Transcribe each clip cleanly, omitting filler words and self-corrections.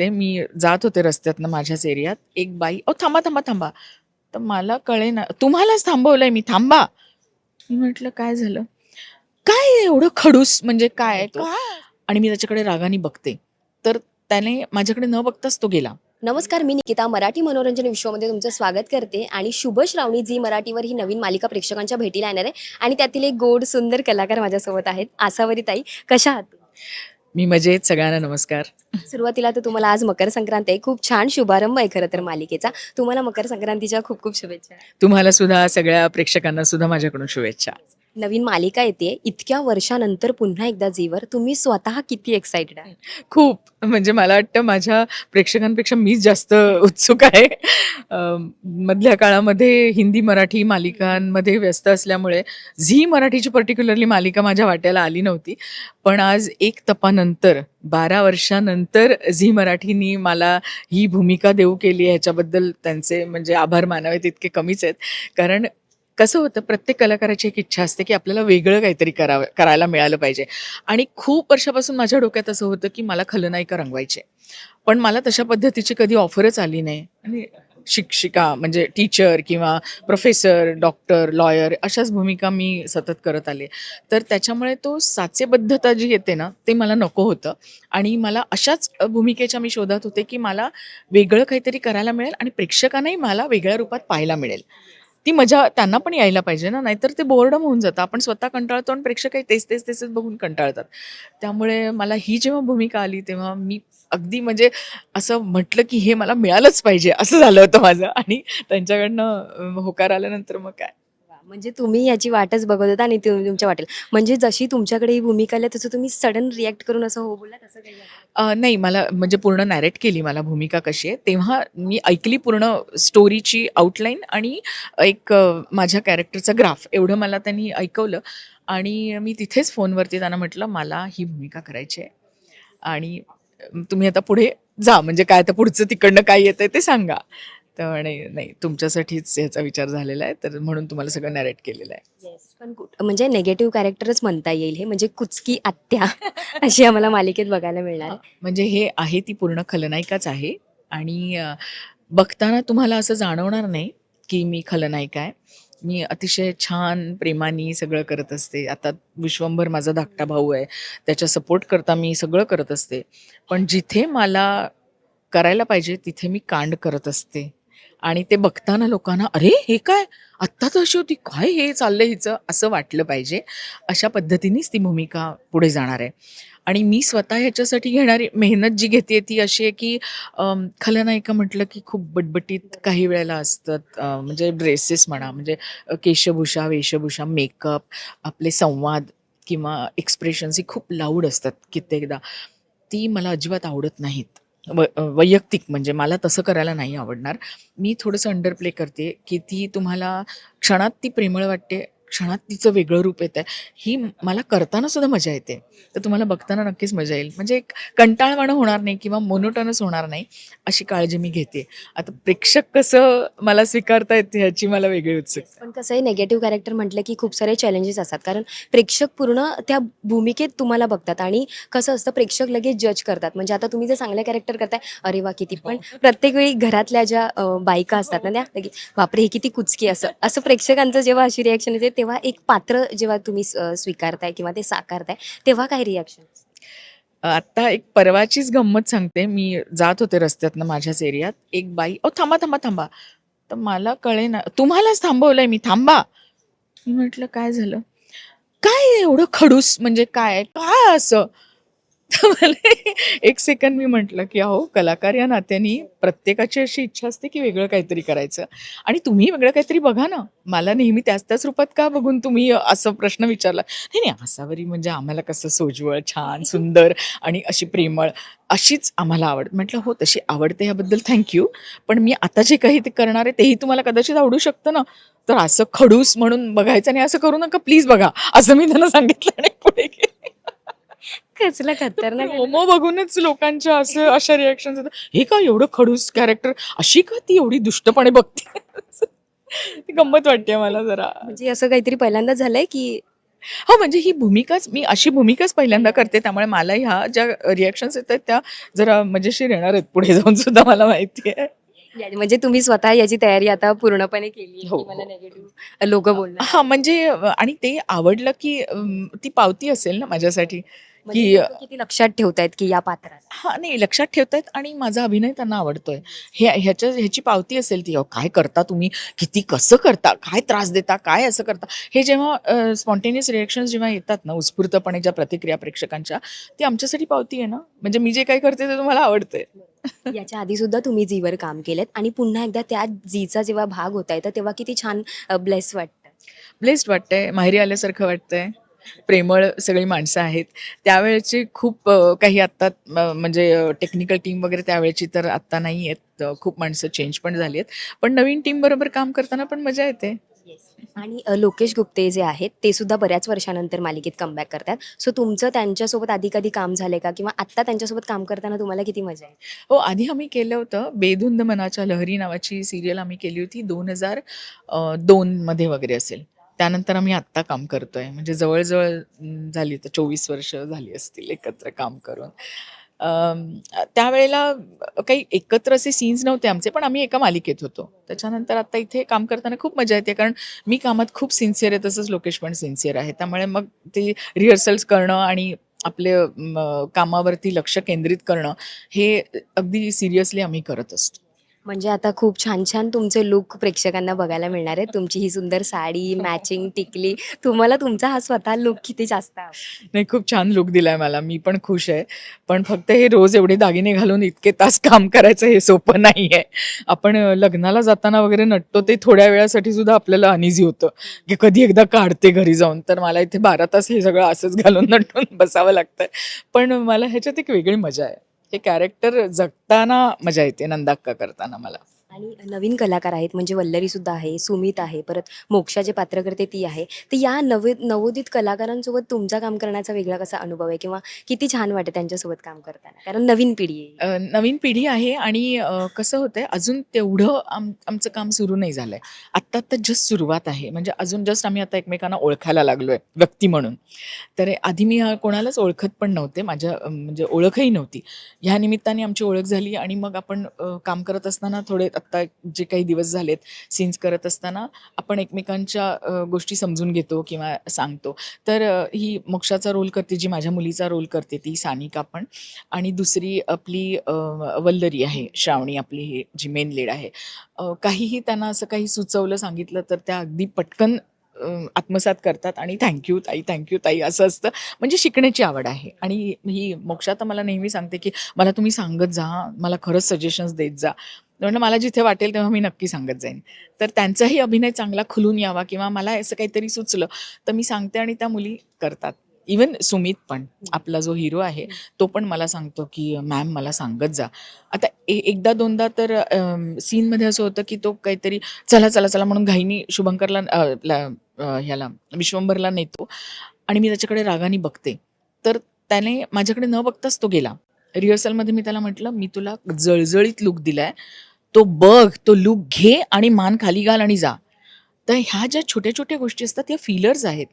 सांगते. मी जात होते रस्त्यातनं माझ्याच एरियात. एक बाई, "अहो थांबा, थांबा, थांबा." तर मला कळेना, "तुम्हालाच थांबवलंय मी, थांबा." मी म्हटलं, "काय झालं?" "काय एवढं खडूस म्हणजे काय? का?" आणि मी त्याच्याकडे रागाने बघते. तर त्याने माझ्याकडे न बघताच तो गेला. नमस्कार, मी निकिता मराठी मनोरंजन विश्वामध्ये तुमचं स्वागत करते आणि शुभ श्रावणी झी मराठीवर ही नवीन मालिका प्रेक्षकांच्या भेटीला येणार आहे आणि त्यातील एक गोड सुंदर कलाकार माझ्यासोबत आहेत. आसावरी ताई, कशा आहात? मी मजेत. सगळ्यांना नमस्कार. सुरुवातीला तर तुम्हाला आज मकर संक्रांत आहे. खूप छान शुभारंभ आहे खरं तर मालिकेचा. तुम्हाला मकर संक्रांतीच्या खूप खूप शुभेच्छा. तुम्हाला सुद्धा, सगळ्या प्रेक्षकांना सुद्धा माझ्याकडून शुभेच्छा. नवीन मालिका येते इतक्या वर्षानंतर पुन्हा एकदा झीवर. तुम्ही स्वतः किती एक्साइटेड आहे? खूप म्हणजे मला वाटतं माझ्या प्रेक्षकांपेक्षा मीच जास्त उत्सुक आहे. मधल्या काळामध्ये हिंदी मराठी मालिकांमध्ये व्यस्त असल्यामुळे झी मराठीची पर्टिक्युलरली मालिका माझ्या वाट्याला आली नव्हती. पण आज एक तपानंतर 12 वर्षानंतर झी मराठीनी मला ही भूमिका देऊ केली आहे, ह्याच्याबद्दल त्यांचे म्हणजे आभार मानावे तितके कमीच आहेत. कारण कसं होतं, प्रत्येक कलाकाराची एक इच्छा असते की आपल्याला वेगळं काहीतरी करायला मिळालं पाहिजे. आणि खूप वर्षापासून माझ्या डोक्यात असं होतं की मला खलनायिका रंगवायची आहे. पण मला तशा पद्धतीची कधी ऑफरच आली नाही. आणि शिक्षिका म्हणजे टीचर किंवा प्रोफेसर, डॉक्टर, लॉयर अशाच भूमिका मी सतत करत आले. तर त्याच्यामुळे तो साचेबद्धता जी येते ना, ते मला नको होतं. आणि मला अशाच भूमिकेच्या मी शोधात होते की मला वेगळं काहीतरी करायला मिळेल आणि प्रेक्षकांनाही मला वेगळ्या रूपात पाहायला मिळेल. ती मजा त्यांना पण यायला पाहिजे ना, नाहीतर ते बोर्डम होऊन जातं. आपण स्वतः कंटाळतो आणि प्रेक्षकही तेच बघून कंटाळतात. त्यामुळे मला ही जेव्हा भूमिका आली तेव्हा मी अगदी म्हणजे असं म्हटलं, की हे मला मिळालंच पाहिजे असं झालं होतं माझं. आणि त्यांच्याकडनं होकार आल्यानंतर मग काय. वा, म्हणजे तुम्ही याची वाटच बघत होता आणि तुमच्या वाटेल म्हणजे जशी तुमच्याकडे ही भूमिका आली तसं तुम्ही सडन रिॲक्ट करून असं हो बोललात असं काही झालं? नाही, मला म्हणजे पूर्ण नॅरेट केली मला भूमिका कशी आहे, तेव्हा मी ऐकली पूर्ण स्टोरीची आउटलाईन आणि एक माझ्या कॅरेक्टरचा ग्राफ एवढं मला त्यांनी ऐकवलं. आणि मी तिथेच फोनवरती त्यांना म्हटलं, "मला ही भूमिका करायची आहे आणि तुम्ही आता पुढे जा, म्हणजे काय आता पुढचं तिकडनं काय येतंय ते सांगा." तर म्हणे, "नाही, तुमच्यासाठीच ह्याचा विचार झालेला आहे, तर म्हणून तुम्हाला सगळं नॅरेट केलेलं आहे." येस. पण म्हणजे निगेटिव्ह कॅरेक्टरच म्हणता येईल हे, म्हणजे कुचकी आत्या अशी आम्हाला मालिकेत बघायला मिळणार हां, आहे. म्हणजे हे आहे ती पूर्ण खलनायिकाच आहे. आणि बघताना तुम्हाला असं जाणवणार नाही, की मी खलनायिका आहे. मी अतिशय छान प्रेमाने सगळं करत असते. आता विश्वंभर माझा धाकटा भाऊ आहे. त्याच्या सपोर्ट करता मी सगळं करत असते. पण जिथे मला करायला पाहिजे तिथे मी कांड करत असते. आणि ते बघताना लोकांना, "अरे! हे काय? आत्ता तर अशी होती. काय हे चाललंय हिचं?" असं वाटलं पाहिजे. अशा पद्धतीनेच ती भूमिका पुढे जाणार आहे. आणि मी स्वतः ह्याच्यासाठी घेणारी मेहनत जी घेते ती अशी आहे की खलनायिका म्हटलं की खूप बटबटीत काही वेळेला असतात. म्हणजे ड्रेसेस म्हणा, म्हणजे केशभूषा, वेशभूषा, मेकअप, आपले संवाद किंवा एक्सप्रेशन्स ही खूप लाऊड असतात कित्येकदा. ती मला अजिबात आवडत नाहीत. वैयक्तिक म्हणजे मला तसं करायला नाही आवडणार. मी थोडंसं अंडर प्ले करते की ती तुम्हाला क्षणात ती प्रेमळ वाटते, क्षणात तिचं वेगळं रूप येतंय. ही मला करताना सुद्धा मजा येते. तर तुम्हाला बघताना नक्कीच मजा येईल. म्हणजे एक कंटाळवाणं होणार नाही किंवा मोनोटोनस होणार नाही, अशी काळजी मी घेते. आता प्रेक्षक कसं मला स्वीकारतायत ह्याची मला वेगळी येस. उत्सुकता आहे. पण कसं आहे, निगेटिव्ह कॅरेक्टर म्हटलं की खूप सारे चॅलेंजेस असतात. कारण प्रेक्षक पूर्ण त्या भूमिकेत तुम्हाला बघतात आणि कसं असतं प्रेक्षक लगेच जज करतात. म्हणजे आता तुम्ही जर चांगलं कॅरेक्टर करताय, अरे वाह! किती. पण प्रत्येक वेळी घरातल्या ज्या बायका असतात ना, त्या लगेच बापरे! ही किती कुचकी असं. असं प्रेक्षकांचं जेव्हा अशी रिएक्शन येते, तेव्हा एक पात्र जेव्हा तुम्ही स्वीकारताय किंवा ते साकारताय, तेव्हा काय रिएक्शन? आत्ता एक परवाचीच गंमत सांगते. मी जात होते रस्त्यातनं माझ्याच एरियात. एक बाई, "अहो थांबा, थांबा, थांबा." तर मला कळेना, "तुम्हालाच थांबवलंय मी, थांबा." मी म्हटलं, "काय झालं?" "काय एवढं खडूस म्हणजे काय? काय असं?" तर मला एक सेकंद मी म्हटलं, की "अहो, कलाकार या नात्याने प्रत्येकाची अशी इच्छा असते, की वेगळं काहीतरी करायचं आणि तुम्ही वेगळं काहीतरी बघा ना. मला नेहमी त्याच रूपात का बघून तुम्ही असं प्रश्न विचारला?" "नाही, नाही, आसावरी म्हणजे आम्हाला कसं सोज्वळ, छान, सुंदर आणि अशी प्रेमळ अशीच आम्हाला म्हटलं, "हो, तशी आवडते याबद्दल थँक यू. पण मी आता जे काही ते करणार आहे, तेही तुम्हाला कदाचित आवडू शकतं ना. तर असं खडूस म्हणून बघायचं नाही, असं करू नका प्लीज बघा." असं मी त्यांना सांगितलं आणि पुढे गेले. कसलं तर खतरनाक आहे ना. प्रोमो बघूनच लोकांच्या अशा रिएक्शन्स येतात. "हे काय एवढं खडूस कॅरेक्टर? अशी का ती एवढी दुष्टपणे बघते?" ती गंमत वाटते मला जरा. म्हणजे असं काहीतरी पहिल्यांदाच झालंय की हो, म्हणजे ही भूमिकाच मी अशी भूमिकाच पहिल्यांदा करते, त्यामुळे मला ह्या ज्या रिएक्शन्स येत आहेत त्या जरा मजेशीर येणार आहेत पुढे जाऊन सुद्धा मला माहिती आहे. म्हणजे तुम्ही स्वतः याची तयारी आता पूर्णपणे केली आहे, हो, की मला हो. निगेटिव्ह लोकं बोलणार हां, आहेत. म्हणजे आणि ते आवडलं की ती पावती असेल ना माझ्यासाठी, म्हणजे की लोकं किती लक्षात ठेवतायत, की या पात्राला. हां, नाही लक्षात ठेवतायत आणि माझा अभिनय त्यांना आवडतोय. ह्याची पावती असेल ती, "अहो, काय करता तुम्ही? किती कसं करता? काय त्रास देता? काय असं करता?" हे जेव्हा स्पॉन्टेनियस रिएक्शन्स जेव्हा येतात ना, उत्स्फूर्तपणे ज्या प्रतिक्रिया प्रेक्षकांच्या, ती आमच्यासाठी पावती आहे ना. म्हणजे मी जे काही करते ते तुम्हाला आवडतंय. याच्या आधी सुद्धा तुम्ही झीवर काम केलेत आणि पुन्हा एकदा त्या झीचा जेव्हा भाग होताय, तर तेव्हा किती छान ब्लेस वाटतं. ब्लेस्ड वाटतंय, माहेरी आल्यासारखं वाटतंय. प्रेमळ सगळी माणसं आहेत. त्यावेळची खूप काही आत्ता म्हणजे टेक्निकल टीम वगैरे त्यावेळची तर आत्ता नाही आहेत. खूप माणसं चेंज पण झाली आहेत. पण नवीन टीमबरोबर काम करताना पण मजा येते. आणि लोकेश गुप्ते जे आहेत, ते सुद्धा बऱ्याच वर्षानंतर मालिकेत कमबॅक करतात. सो तुमचं त्यांच्यासोबत आधी कधी काम झालंय का? किंवा आत्ता त्यांच्यासोबत काम करताना तुम्हाला किती मजा येते? हो, आधी आम्ही केलं होतं. बेधुंद मनाच्या लहरी नावाची सीरियल आम्ही केली होती 2002 मध्ये वगैरे असेल. त्यानंतर आम्ही आत्ता काम करतोय. म्हणजे जवळ-जवळ झाली तर 24 वर्ष झाली असतील एकत्र काम करून. त्यावेळेला काही एकत्र असे सीन्स नव्हते आमचे, पण आम्ही एका मालिकेत होतो. त्याच्यानंतर आता इथे काम करताना खूप मजा येते, कारण मी कामात खूप सिन्सिअर आहे, तसंच लोकेश पण सिन्सिअर आहे. त्यामुळे मग ते रिहर्सल्स करणं आणि आपले कामावरती लक्ष केंद्रित करणं हे अगदी सिरियसली आम्ही करत असतो. म्हणजे आता खूप छान-छान तुमचे लूक प्रेक्षकांना बघायला मिळणार आहेत. तुमची ही सुंदर साडी, मॅचिंग टिकली. तुम्हाला तुमचा हा स्वतः लूक किती जास्त आवडला? नाही, खूप छान लूक दिलाय मला. मी पण खुश आहे. पण फक्त हे रोज एवढे दागिने घालून इतके तास काम करायचं हे सोपं नाहीये. आपण लग्नाला जाताना वगैरे नटतो ते थोड्या वेळासाठी सुद्धा आपल्याला अनइझी होतं, की कधी एकदा काढते घरी जाऊन. तर मला इथे 12 तास हे सगळं असंच घालून नटून बसावं लागतंय. पण मला ह्याच्यात एक वेगळी मजा आहे. हे कॅरेक्टर जगताना मजा येते नंदाक्का करताना मला. आणि नवीन कलाकार आहेत म्हणजे वल्लरी सुद्धा आहे, सुमित आहे, परत मोक्षा जे पात्र करते ती आहे. तर या नवोदित कलाकारांसोबत तुमचा काम करण्याचा वेगळा कसा अनुभव आहे किंवा किती छान वाटतं त्यांच्यासोबत काम करताना? कारण नवीन पिढी आहे. नवीन पिढी आहे आणि कसं होतंय अजून तेवढं आमचं काम सुरू नाही झालंय. आत्ता जस्ट सुरुवात आहे. म्हणजे अजून जस्ट आम्ही आता एकमेकांना ओळखायला लागलोय व्यक्ती म्हणून. तर आधी मी कोणालाच ओळखत पण नव्हते. माझ्या म्हणजे ओळखही नव्हती. ह्या निमित्ताने आमची ओळख झाली आणि मग आपण काम करत असताना थोडे आत्ता जे काही दिवस झालेत सीन्स करत असताना आपण एकमेकांच्या गोष्टी समजून घेतो किंवा सांगतो. तर ही मोक्षाचा रोल करते, जी माझ्या मुलीचा रोल करते ती सानिका पण आणि दुसरी आपली वल्लरी आहे, श्रावणी आपली ही जी मेन लीड आहे. काहीही त्यांना असं काही सुचवलं, सांगितलं तर त्या अगदी पटकन आत्मसात करतात आणि "थँक ताई, थँक ताई" असं असतं. म्हणजे शिकण्याची आवड आहे आणि ही मोक्षा तर मला नेहमी सांगते, की "मला तुम्ही सांगत जा हां, मला खरंच सजेशन्स देत जा." म्हणलं, "मला जिथे वाटेल तेव्हा मी नक्की सांगत जाईन." तर त्यांचाही अभिनय चांगला खुलून यावा किंवा मला असं काहीतरी सुचलं, तर मी सांगते आणि त्या मुली करतात. इव्हन सुमित पण, आपला जो हिरो आहे, तो पण मला सांगतो, की "मॅम मला सांगत जा." आता एकदा दोनदा तर सीनमध्ये असं होतं, की तो काहीतरी चला, चला, चला म्हणून घाईनी शुभंकरला ह्याला विश्वंभरला नेतो आणि मी त्याच्याकडे रागाने बघते. तर त्याने माझ्याकडे न बघताच तो गेला. रिहर्सलमध्ये मी त्याला म्हटलं, "मी तुला जळजळीत लूक दिलाय. तो बघ, तो लूक घे आणि मान खाली घाल आणि जा." तर ह्या ज्या छोट्या-छोट्या गोष्टी असतात, त्या फिलर्स आहेत.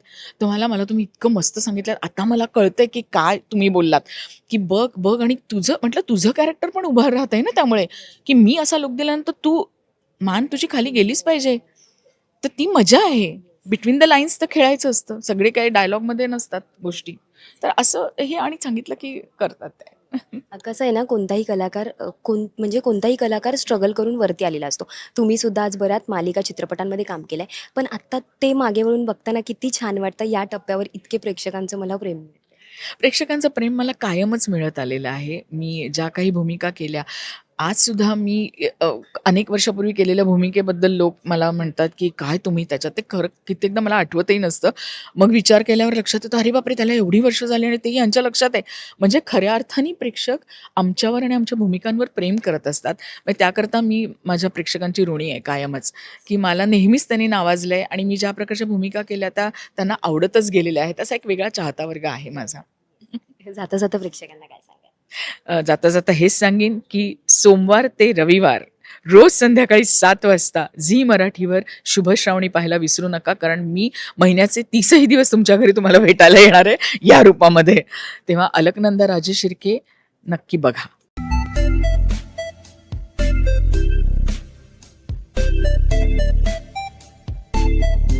मला तुम्ही इतकं मस्त सांगितलं. आता मला कळतंय, की काय तुम्ही बोललात, की बघ, बघ आणि तुझं म्हटलं तुझं कॅरेक्टर पण उभं राहतंय ना त्यामुळे, की मी असा लूक दिल्यानंतर तू मान तुझी खाली गेलीच पाहिजे. तर ती मजा आहे. बिटवीन द लाईन्स तर खेळायचं असतं. सगळे काही डायलॉगमध्ये नसतात गोष्टी. तर असं हे आणि सांगितलं, की करतात ते. कसं आहे ना, कोणताही कलाकार म्हणजे कोणताही कलाकार स्ट्रगल करून वरती आलेला असतो. तुम्ही सुद्धा आज बऱ्याच मालिका, चित्रपटांमध्ये काम केलंय. पण आत्ता ते मागे वळून बघताना किती छान वाटतं, या टप्प्यावर इतके प्रेक्षकांचं मला प्रेम मिळतंय. प्रेक्षकांचं प्रेम मला कायमच मिळत आलेलं आहे. मी ज्या काही भूमिका केल्या, आजसुद्धा मी अनेक वर्षापूर्वी केलेल्या भूमिकेबद्दल लोक मला म्हणतात, की "काय तुम्ही त्याच्यात?" ते खरं कित्येकदा मला आठवतही नसतं. मग विचार केल्यावर लक्षात येतं, "अरे बापरे! त्याला एवढी वर्ष झाली आणि तेही यांच्या लक्षात आहे." म्हणजे खऱ्या अर्थाने प्रेक्षक आमच्यावर आणि आमच्या भूमिकांवर प्रेम करत असतात. मग त्याकरता मी माझ्या प्रेक्षकांची ऋणी आहे कायमच, की मला नेहमीच त्यांनी नावाजलंय आणि मी ज्या प्रकारच्या भूमिका केल्या त्या त्यांना आवडतच गेलेल्या आहेत. असा एक वेगळा चाहता वर्ग आहे माझा. जाता-जाता प्रेक्षकांना काय सांगाल? जाता-जाता हेच सांगेन, की सोमवार ते रविवार रोज संध्याकाळी 7 वाजता झी मराठीवर शुभ श्रावणी पाहायला विसरू नका, कारण मी महिन्याचे 30ही दिवस तुमच्या घरी तुम्हाला भेटायला येणार आहे या रूपामध्ये. तेव्हा अलकनंदा राजे शिर्के नक्की बघा.